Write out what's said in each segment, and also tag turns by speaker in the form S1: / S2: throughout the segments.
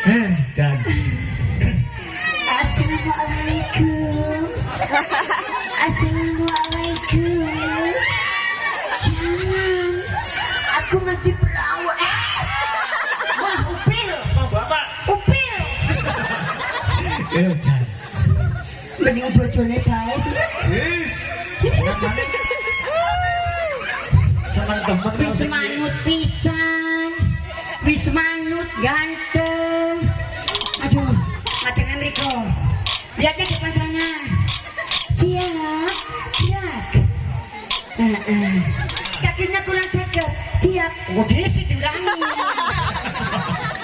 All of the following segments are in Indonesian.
S1: Jan.
S2: Assalamualaikum. Assalamualaikum. Jangan, aku masih perawan. Wah, upil.
S1: Mau bapak.
S2: Upil.
S1: Jan.
S2: Mending bojone bae sih.
S1: Wis. Sama temen
S2: Wis manut pisan. Wis manut ganteng. Aduh, macamnya mriko. Lihatnya depan sana. Siap, gerak. Kakinya kurang cakep. Siap. Udah sih diulangi.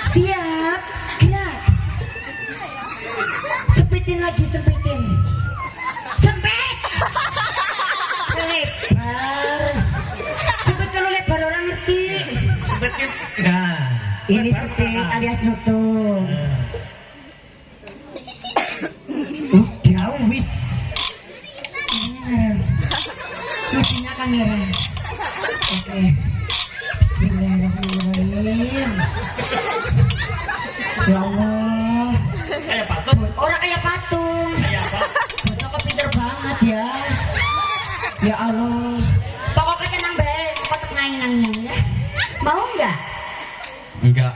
S2: Siap, gerak. Sempitin lagi, sempitin. Sempit. Lebar. Sempit kalau lebar orang ngerti.
S1: Sempit. Nah,
S2: Ini sempit alias nutup. Udah wis. Lucunya kamera. Oke. Bismillahirrahmanirrahim. Ya Allah.
S1: kayak patung.
S2: Orang kayak patung.
S1: Kayak apa?
S2: Bocah kok pinter banget ya. Ya Allah. Pokoknya tenang baik, kotak mainannya ya. Mau nggak?
S3: Enggak.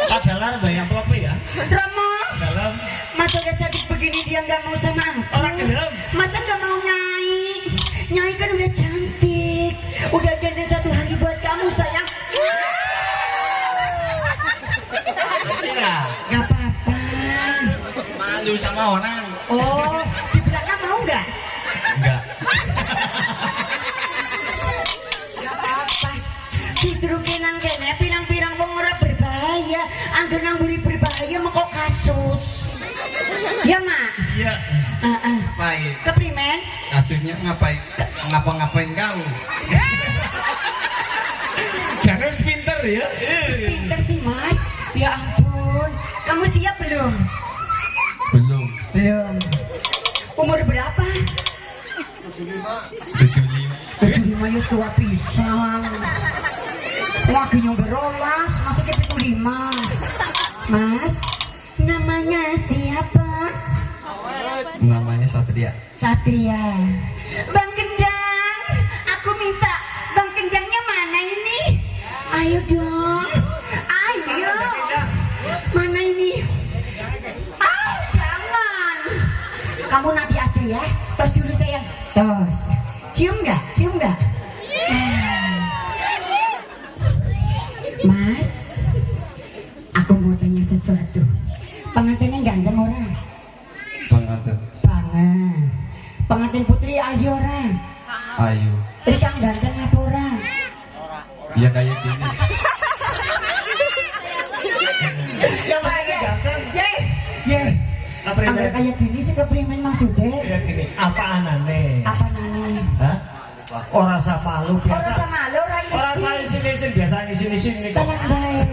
S1: Adalah bayang pelope ya.
S2: Romo,
S1: Dalam
S2: masa udah cantik begini dia nggak mau sama aku?
S1: orang gelem.
S2: Masa nggak mau Nyai? Nyai kan udah cantik, udah dandan satu hari buat kamu sayang.
S3: Enggak.
S2: Gak apa-apa.
S3: Malu sama orang.
S2: Oh, di belakang mau nggak?
S3: Enggak.
S2: Gak apa-apa. Justru kenang kene pirang-pirang wong ora berbahaya, angger nang buri berbahaya mengko kasus. Ya mak.
S1: Iya.
S3: Ngapain?
S2: Keprimen?
S3: Kasusnya ngapain? Ngapa-ngapain kamu?
S1: Jangan pinter ya.
S2: Pinter sih mas. Ya ampun. Kamu siap belum?
S3: Belum.
S2: Belum. Umur berapa?
S3: 75.
S2: 75 ya tua pisan. Lagi nyomber rolas, masih ke 75. Mas, namanya siapa?
S3: Namanya Satria.
S2: Satria. Bang Kendang, aku minta Bang Kendangnya mana ini? Ayo dong. Ayo. Mana ini? Ah, jangan. Kamu nanti aja ya. Tos dulu sayang. Tos. Cium nggak? Cium nggak? Mas, aku mau tanya sesuatu. Pengantinnya ganteng orang?
S3: Pengantin.
S2: Banget. Pengantin putri ayo orang.
S3: Ayu.
S2: Rika ganteng apa orang?
S3: Dia kayak gini.
S1: Yang mana ganteng?
S2: Ye.
S1: Apa
S2: Angger
S1: ini?
S2: kayak gini sih keprimen maksudnya.
S1: Ya gini. Apa anane?
S2: Apa nani?
S1: Hah? Orang sapalu biasa.
S2: Orang sama lo
S1: Orang saya sini biasa sini.
S2: tenang baik.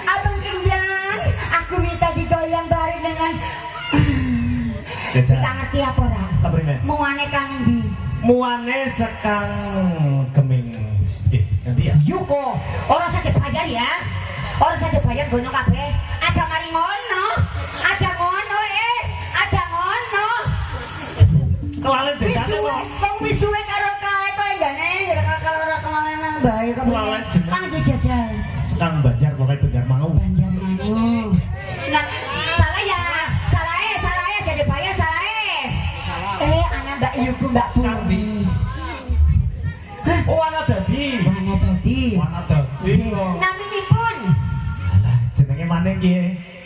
S2: Abang Kendang, aku minta digoyang bareng dengan. Kita ngerti apa orang?
S1: Apa ini?
S2: Muane kang endi?
S1: Muane sekang geming. Nanti ya.
S2: Yuko, orang sakit bayar ya. Orang sakit bayar gonyo kabeh. Aja mari ngono. Aja ngono Aja ngono.
S1: Kelalen desa
S2: Wisuwe, wong wisuwe karo kae to enggane, kalau ora kelalenan bae
S1: Kelalen jeneng.
S2: Kan dijajal.
S1: Sekang Banjar pokoknya Banjar mau.
S2: Banjar Mangu. Nah, salah ya. Salah jadi bayar salah. Anak Mbak Yuku Mbak Puri.
S1: Oh anak dadi.
S2: Mana tadi?
S1: Anak dadi.
S2: Naminipun.
S1: Alah jenenge maneh ki.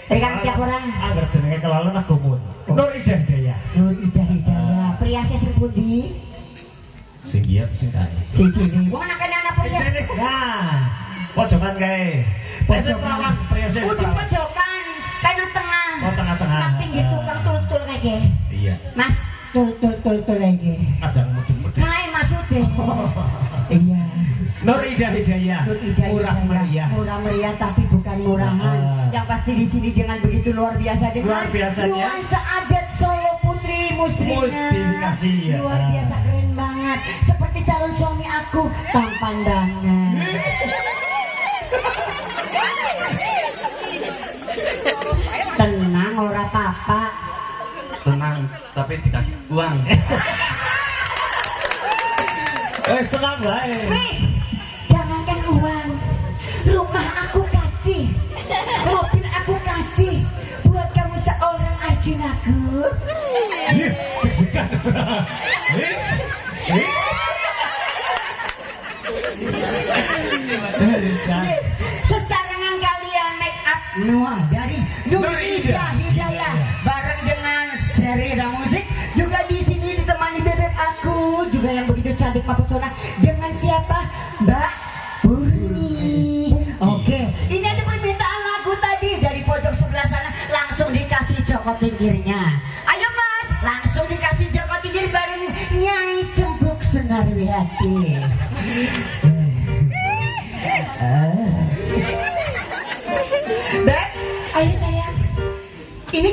S2: Rekan tiap orang.
S1: Agar jenenge kelalen aku mun. Nur Idah Daya.
S2: Nur Ida Hidayah. Priasnya sing pundi?
S1: Sing giat sing kae.
S2: Sing cilik. Wong anak anak prias.
S1: Nah, pojokan kae.
S2: Pojokan.
S1: Priase
S2: Udah pojokan. Kae nang tengah.
S1: Oh tengah-tengah.
S2: Nang pinggir tukang tul-tul kayak gini.
S1: Iya.
S2: Mas, tul lagi.
S1: Ajang mudun-mudun.
S2: Kae maksudnya. Iya.
S1: Nur Ida Hidayah.
S2: Nur Ida
S1: Murah
S2: Hidayah.
S1: meriah.
S2: Murah meriah tapi bukan murahan. Yang pasti di sini dengan begitu luar biasa dengan
S1: Luar biasanya.
S2: nuansa adat Solo Putri Muslimah.
S1: Muslimasi, ya.
S2: Luar biasa keren banget. Seperti calon suami aku tampan banget. apa?
S3: Tenang, tapi dikasih uang.
S1: Tenang baik.
S2: Wih, jangankan uang, rumah aku kasih, mobil aku kasih, buat kamu seorang Arjunaku. Sesarangan kalian make up Noah dari Nurida Hidayah bareng dengan Serida Musik juga di sini ditemani bebek aku juga yang begitu cantik mempesona dengan siapa? Mbak Purni. Oke, ini ada permintaan lagu tadi dari pojok sebelah sana langsung dikasih Joko Tingkirnya. Ayo Mas, langsung dikasih Joko Tingkir bareng Nyai Cempuk Sunarwi Hati. Beb, ayo sayang. Ini